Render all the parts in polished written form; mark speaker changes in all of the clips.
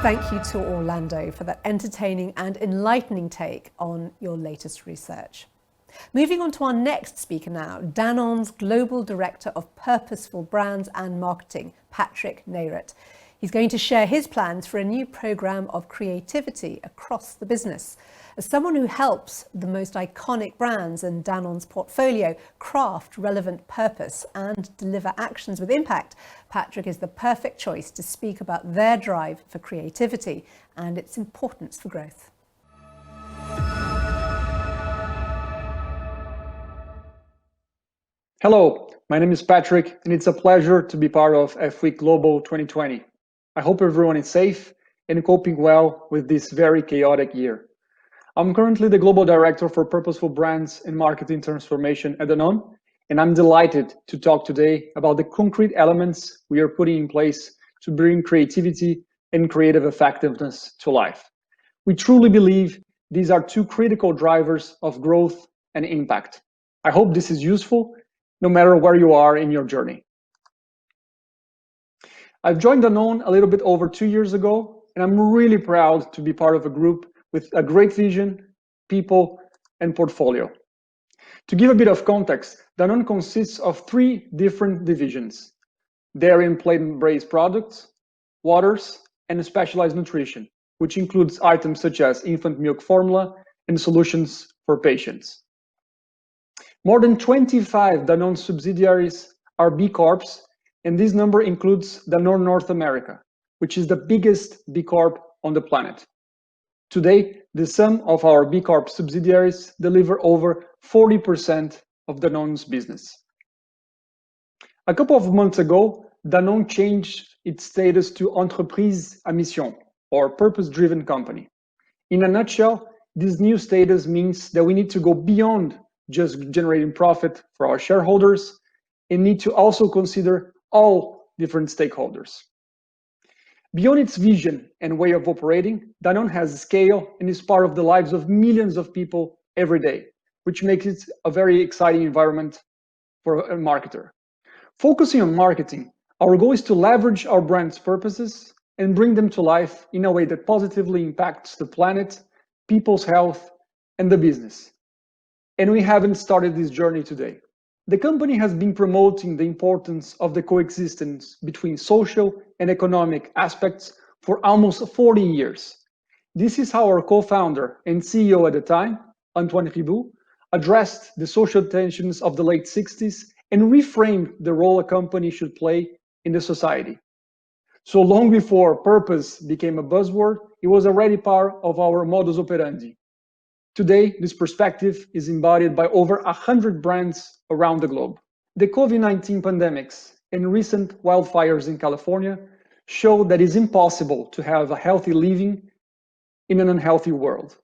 Speaker 1: Thank you to Orlando for that entertaining and enlightening take on your latest research. Moving on to our next speaker now, Danone's Global Director of Purposeful Brands and Marketing, Patrick Neyret. He's going to share his plans for a new program of creativity across the business. As someone who helps the most iconic brands in Danone's portfolio craft relevant purpose and deliver actions with impact, Patrick is the perfect choice to speak about their drive for creativity and its importance for growth.
Speaker 2: Hello, my name is Patrick, and it's a pleasure to be part of EffWorks Global 2020. I hope everyone is safe and coping well with this very chaotic year. I'm currently the Global Director for Purposeful Brands and Marketing Transformation at Danone, and I'm delighted to talk today about the concrete elements we are putting in place to bring creativity and creative effectiveness to life. We truly believe these are two critical drivers of growth and impact. I hope this is useful no matter where you are in your journey. I've joined Danone a little bit over 2 years ago, and I'm really proud to be part of a group with a great vision, people, and portfolio. To give a bit of context, Danone consists of 3 different divisions: dairy and plant-based products, waters, and specialized nutrition, which includes items such as infant milk formula and solutions for patients. More than 25 Danone subsidiaries are B Corps, and this number includes Danone North America, which is the biggest B Corp on the planet. Today, the sum of our B Corp subsidiaries deliver over 40% of Danone's business. A couple of months ago, Danone changed its status to Entreprise à Mission, or purpose-driven company. In a nutshell, this new status means that we need to go beyond just generating profit for our shareholders and need to also consider all different stakeholders. Beyond its vision and way of operating, Danone has scale and is part of the lives of millions of people every day, which makes it a very exciting environment for a marketer. Focusing on marketing, our goal is to leverage our brand's purposes and bring them to life in a way that positively impacts the planet, people's health, and the business. And we haven't started this journey today. The company has been promoting the importance of the coexistence between social and economic aspects for almost 40 years. This is how our co-founder and CEO at the time, Antoine Riboud, addressed the social tensions of the late 60s and reframed the role a company should play in the society. So long before purpose became a buzzword, it was already part of our modus operandi. Today, this perspective is embodied by over 100 brands around the globe. The COVID-19 pandemics and recent wildfires in California show that it's impossible to have a healthy living in an unhealthy world.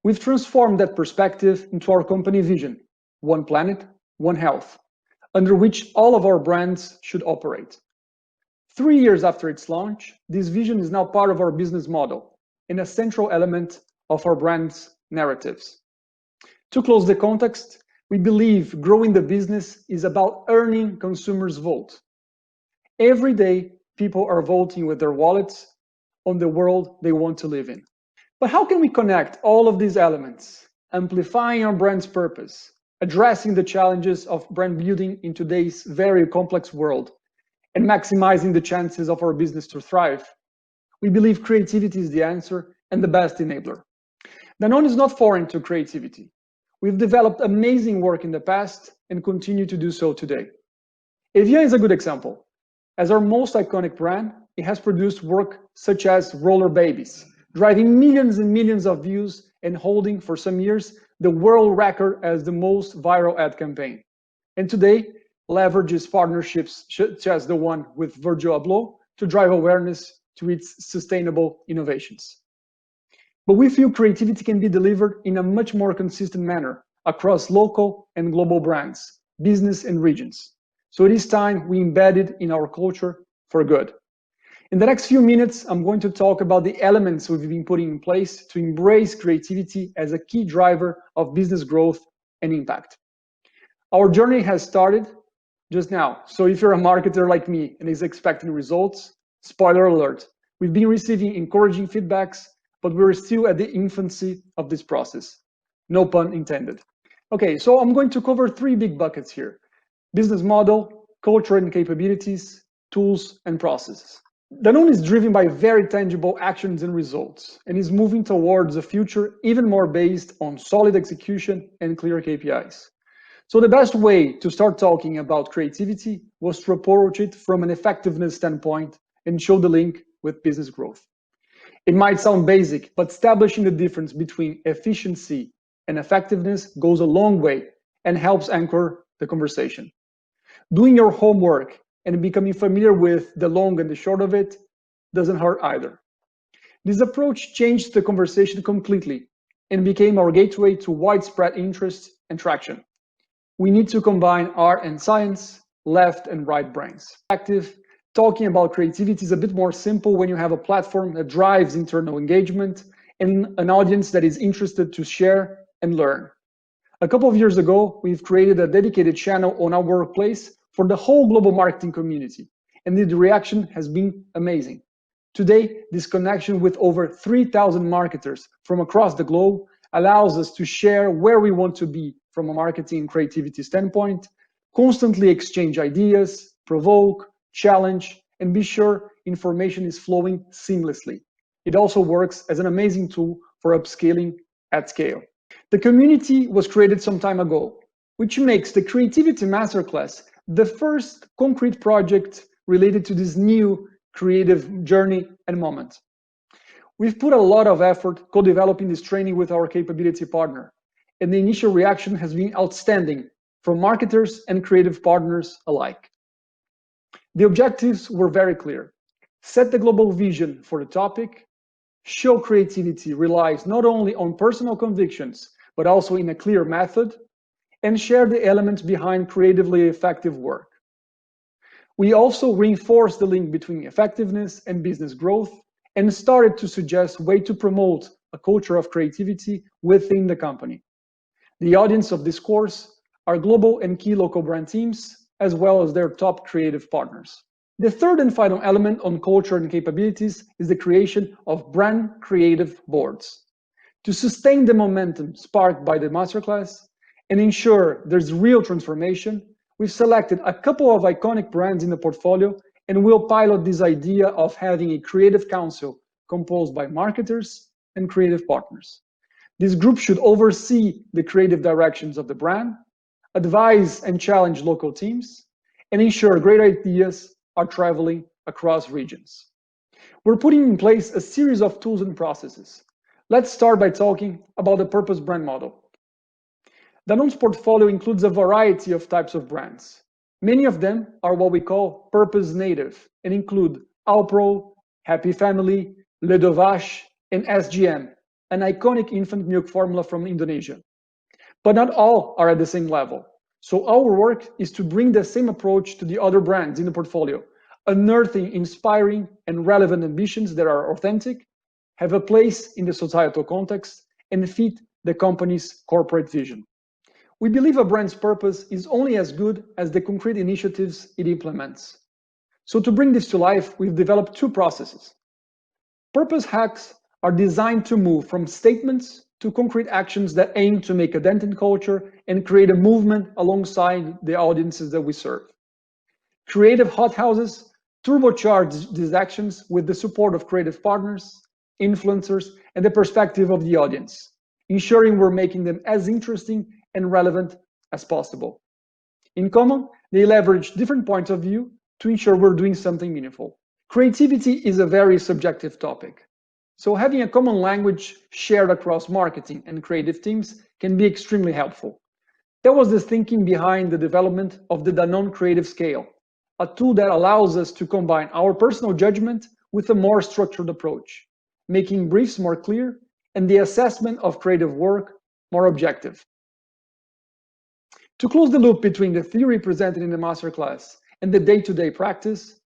Speaker 2: We've transformed that perspective into our company vision, One Planet, One Health, under which all of our brands should operate. 3 years after its launch, this vision is now part of our business model and a central element of our brand's narratives. To close the context, we believe growing the business is about earning consumers' vote. Every day, people are voting with their wallets on the world they want to live in. But how can we connect all of these elements, amplifying our brand's purpose, addressing the challenges of brand building in today's very complex world, and maximizing the chances of our business to thrive? We believe creativity is the answer and the best enabler. Danone is not foreign to creativity. We've developed amazing work in the past and continue to do so today. Evian is a good example. As our most iconic brand, it has produced work such as Roller Babies, driving millions and millions of views and holding for some years the world record as the most viral ad campaign. And today, leverages partnerships such as the one with Virgil Abloh to drive awareness to its sustainable innovations. But we feel creativity can be delivered in a much more consistent manner across local and global brands, business and regions. So it is time we embed it in our culture for good. In the next few minutes, I'm going to talk about the elements we've been putting in place to embrace creativity as a key driver of business growth and impact. Our journey has started just now. So if you're a marketer like me and is expecting results, spoiler alert, We've been receiving encouraging feedbacks, but we're still at the infancy of this process. No pun intended. Okay, so I'm going to cover 3 big buckets here: business model, culture and capabilities, tools and processes. Danone is driven by very tangible actions and results, and is moving towards a future even more based on solid execution and clear KPIs. So the best way to start talking about creativity was to approach it from an effectiveness standpoint and show the link with business growth. It might sound basic, but establishing the difference between efficiency and effectiveness goes a long way and helps anchor the conversation. Doing your homework and becoming familiar with the long and the short of it doesn't hurt either. This approach changed the conversation completely and became our gateway to widespread interest and traction. We need to combine art and science, left and right brains. Talking about creativity is a bit more simple when you have a platform that drives internal engagement and an audience that is interested to share and learn. A couple of years ago, we've created a dedicated channel on our workplace for the whole global marketing community, and the reaction has been amazing. Today, this connection with over 3,000 marketers from across the globe allows us to share where we want to be from a marketing and creativity standpoint, constantly exchange ideas, provoke, challenge, and be sure information is flowing seamlessly. It also works as an amazing tool for upscaling at scale. The community was created some time ago, which makes the Creativity Masterclass the first concrete project related to this new creative journey and moment. We've put a lot of effort co-developing this training with our capability partner, and the initial reaction has been outstanding from marketers and creative partners alike. The objectives were very clear: set the global vision for the topic, show creativity relies not only on personal convictions, but also in a clear method, and share the elements behind creatively effective work. We also reinforced the link between effectiveness and business growth and started to suggest ways to promote a culture of creativity within the company. The audience of this course are global and key local brand teams, as well as their top creative partners. The third and final element on culture and capabilities is the creation of brand creative boards. To sustain the momentum sparked by the masterclass and ensure there's real transformation, we've selected a couple of iconic brands in the portfolio and will pilot this idea of having a creative council composed by marketers and creative partners. This group should oversee the creative directions of the brand, advise and challenge local teams, and ensure great ideas are traveling across regions. We're putting in place a series of tools and processes. Let's start by talking about the Purpose brand model. Danone's portfolio includes a variety of types of brands. Many of them are what we call purpose native and include Alpro, Happy Family, Le Dovache, and SGM, an iconic infant milk formula from Indonesia. But not all are at the same level. So our work is to bring the same approach to the other brands in the portfolio, unearthing inspiring and relevant ambitions that are authentic, have a place in the societal context, and fit the company's corporate vision. We believe a brand's purpose is only as good as the concrete initiatives it implements. So to bring this to life, we've developed 2 processes. Purpose hacks are designed to move from statements to concrete actions that aim to make a dent in culture and create a movement alongside the audiences that we serve. Creative hothouses turbocharge these actions with the support of creative partners, influencers, and the perspective of the audience, ensuring we're making them as interesting and relevant as possible. In common, they leverage different points of view to ensure we're doing something meaningful. Creativity is a very subjective topic, so having a common language shared across marketing and creative teams can be extremely helpful. That was the thinking behind the development of the Danone Creative Scale, a tool that allows us to combine our personal judgment with a more structured approach, making briefs more clear and the assessment of creative work more objective. To close the loop between the theory presented in the masterclass and the day-to-day practice,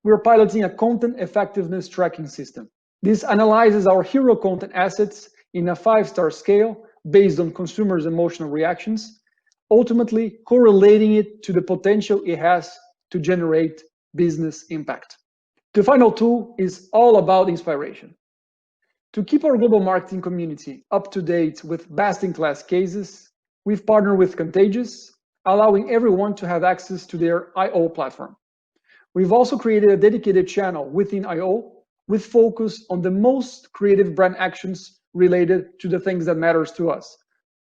Speaker 2: we're piloting a content effectiveness tracking system. This analyzes our hero content assets in a 5-star scale based on consumers' emotional reactions, ultimately correlating it to the potential it has to generate business impact. The final tool is all about inspiration. To keep our global marketing community up to date with best-in-class cases, we've partnered with Contagious, allowing everyone to have access to their I/O platform. We've also created a dedicated channel within I/O with focus on the most creative brand actions related to the things that matters to us: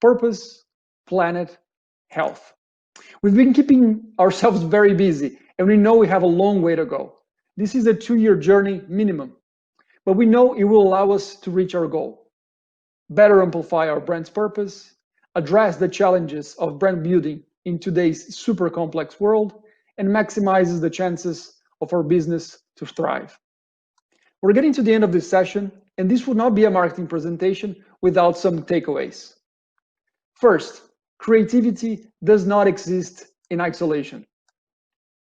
Speaker 2: purpose, planet, health. We've been keeping ourselves very busy, and we know we have a long way to go. This is a 2-year journey minimum, but we know it will allow us to reach our goal. Better amplify our brand's purpose, address the challenges of brand building in today's super complex world, and maximizes the chances of our business to thrive. We're getting to the end of this session, and this would not be a marketing presentation without some takeaways. First, creativity does not exist in isolation.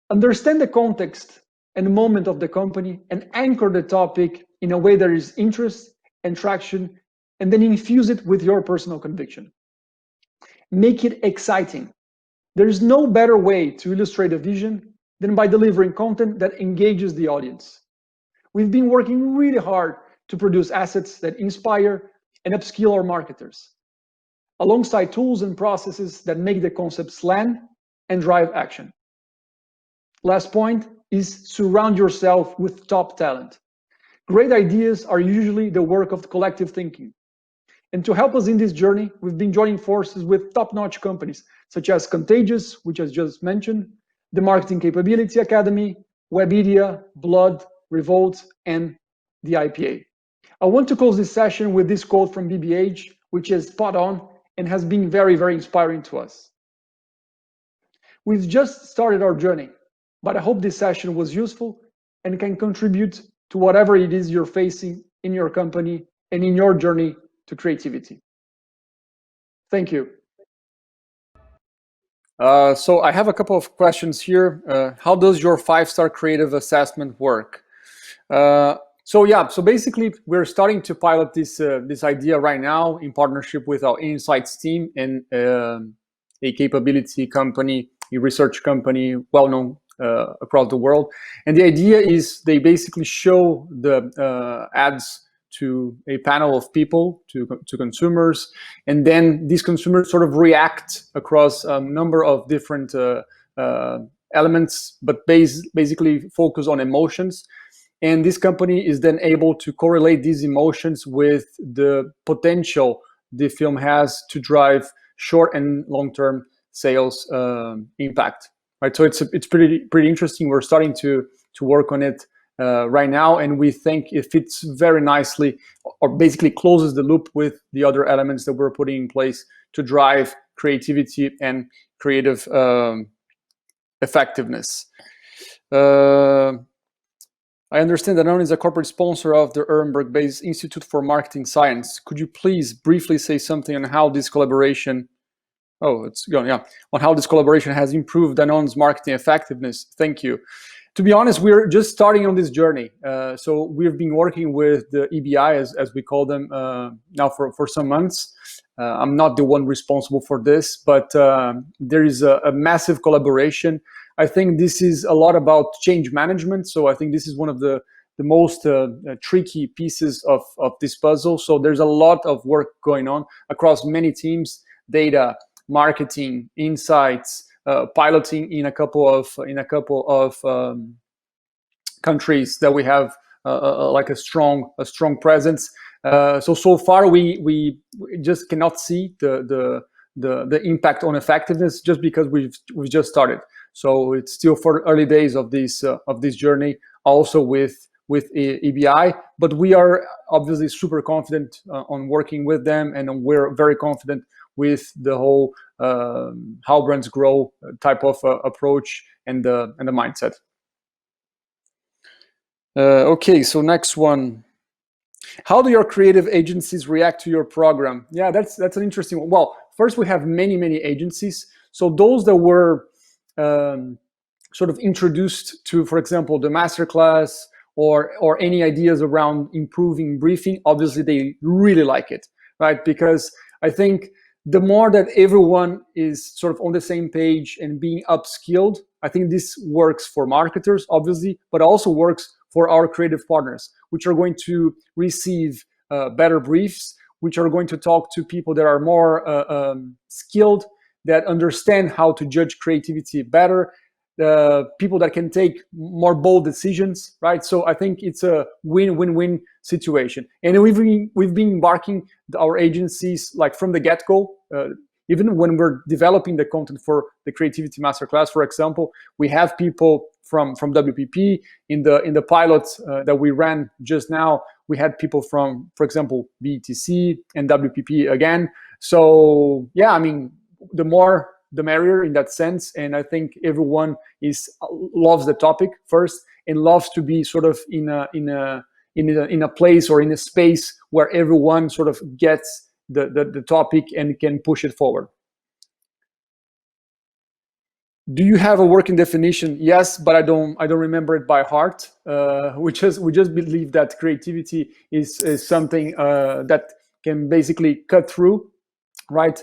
Speaker 2: Understand the context and moment of the company and anchor the topic in a way that is interest and traction, and then infuse it with your personal conviction. Make it exciting. There is no better way to illustrate a vision than by delivering content that engages the audience. We've been working really hard to produce assets that inspire and upskill our marketers, alongside tools and processes that make the concepts land and drive action. Last point is surround yourself with top talent. Great ideas are usually the work of collective thinking. And to help us in this journey, we've been joining forces with top-notch companies such as Contagious, which I just mentioned, the Marketing Capability Academy, Webedia, Blood, Revolt, and the IPA. I want to close this session with this quote from BBH, which is spot on and has been very, very inspiring to us. We've just started our journey, but I hope this session was useful and can contribute to whatever it is you're facing in your company and in your journey to creativity. Thank you.
Speaker 3: So I have a couple of questions here. How does your 5-star creative assessment work? So basically we're starting to pilot this idea right now in partnership with our insights team and a capability company, a research company, well known across the world. And the idea is they basically show the ads to a panel of people, to consumers, and then these consumers sort of react across a number of different elements, but basically focus on emotions. And this company is then able to correlate these emotions with the potential the film has to drive short and long-term sales impact. Right, so it's pretty interesting. We're starting to work on it right now, and we think it fits very nicely, or basically closes the loop with the other elements that we're putting in place to drive creativity and creative effectiveness. I understand that Danone is a corporate sponsor of the Ehrenberg-based Institute for Marketing Science. Could you please briefly say something on how this collaboration on how this collaboration has improved Danone's marketing effectiveness? Thank you. To be honest, we're just starting on this journey. So we've been working with the EBI, as we call them, now for some months. I'm not the one responsible for this, but there is a massive collaboration. I think this is a lot about change management. So I think this is one of the most tricky pieces of this puzzle. So there's a lot of work going on across many teams: data, marketing, insights, piloting in a couple of countries that we have like a strong presence. So far we just cannot see the impact on effectiveness, just because we've just started. So it's still for early days of this journey, also with EBI, but we are obviously super confident on working with them, and we're very confident with the whole how brands grow type of approach and the mindset. Okay, so next one. How do your creative agencies react to your program? Yeah, that's an interesting one. Well, first we have many agencies. So those that were sort of introduced to, for example, the masterclass or any ideas around improving briefing, obviously they really like it, right? Because I think the more that everyone is sort of on the same page and being upskilled, I think this works for marketers, obviously, but also works for our creative partners, which are going to receive better briefs, which are going to talk to people that are more skilled, that understand how to judge creativity better, people that can take more bold decisions, right? So I think it's a win-win-win situation. And we've been embarking our agencies like from the get-go. Even when we're developing the content for the Creativity Masterclass, for example, we have people from WPP in the pilot that we ran just now. We had people from, for example, BETC and WPP again. So yeah, I mean, the more the merrier in that sense. And I think everyone loves the topic first and loves to be sort of in a place or in a space where everyone sort of gets the topic and can push it forward. Do you have a working definition? Yes, but I don't remember it by heart. We just believe that creativity is something that can basically cut through, right?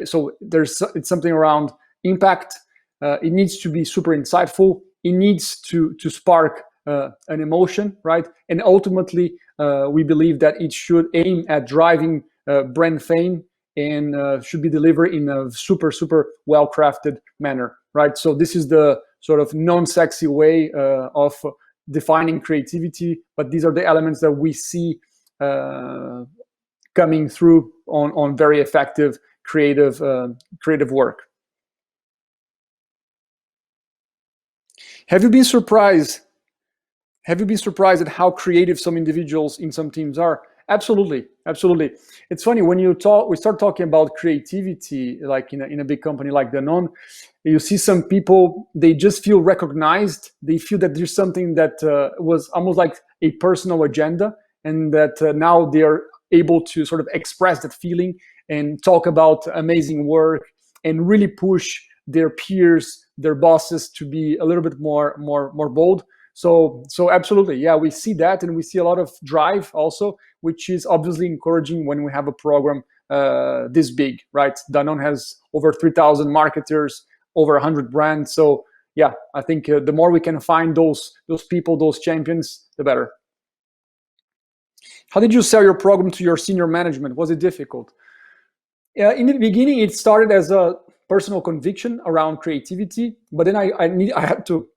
Speaker 3: So it's something around impact. It needs to be super insightful. It needs to spark an emotion, right? And ultimately, we believe that it should aim at driving brand fame and should be delivered in a super well-crafted manner, right? So this is the sort of non-sexy way of defining creativity, but these are the elements that we see coming through on very effective creative work. Have you been surprised at how creative some individuals in some teams are? Absolutely. It's funny when we start talking about creativity, like in a big company like Danone, you see some people, they just feel recognized. They feel that there's something that was almost like a personal agenda, and that now they are able to sort of express that feeling and talk about amazing work and really push their peers, their bosses to be a little bit more bold. So absolutely, yeah, we see that, and we see a lot of drive also, which is obviously encouraging when we have a program this big, right? Danone has over 3,000 marketers, over 100 brands. So yeah, I think the more we can find those people, those champions, the better. How did you sell your program to your senior management? Was it difficult? In the beginning, it started as a personal conviction around creativity, but then I had to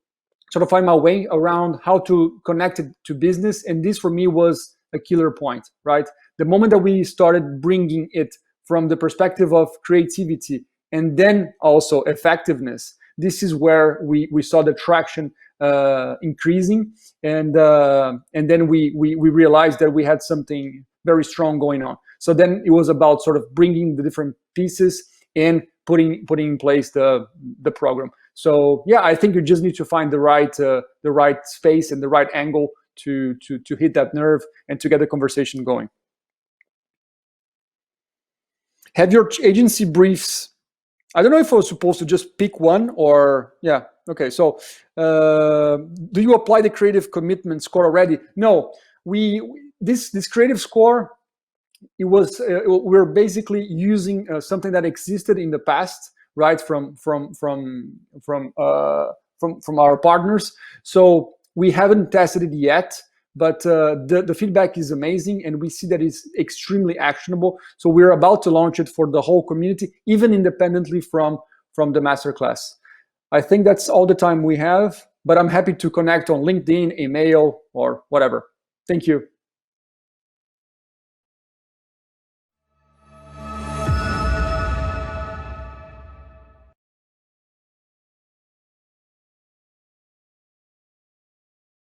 Speaker 3: sort of find my way around how to connect it to business. And this for me was a killer point, right? The moment that we started bringing it from the perspective of creativity and then also effectiveness, this is where we saw the traction increasing. And then we realized that we had something very strong going on. So then it was about sort of bringing the different pieces and putting in place the program. So yeah, I think you just need to find the right space and the right angle to hit that nerve and to get the conversation going. Have your agency briefs? I don't know if I was supposed to just pick one or yeah. Okay, so do you apply the creative commitment score already? No, this creative score, we're basically using something that existed in the past, right, from our partners. So we haven't tested it yet, but the feedback is amazing, and we see that it's extremely actionable. So we're about to launch it for the whole community, even independently from the masterclass. I think that's all the time we have, but I'm happy to connect on LinkedIn, email, or whatever. Thank you.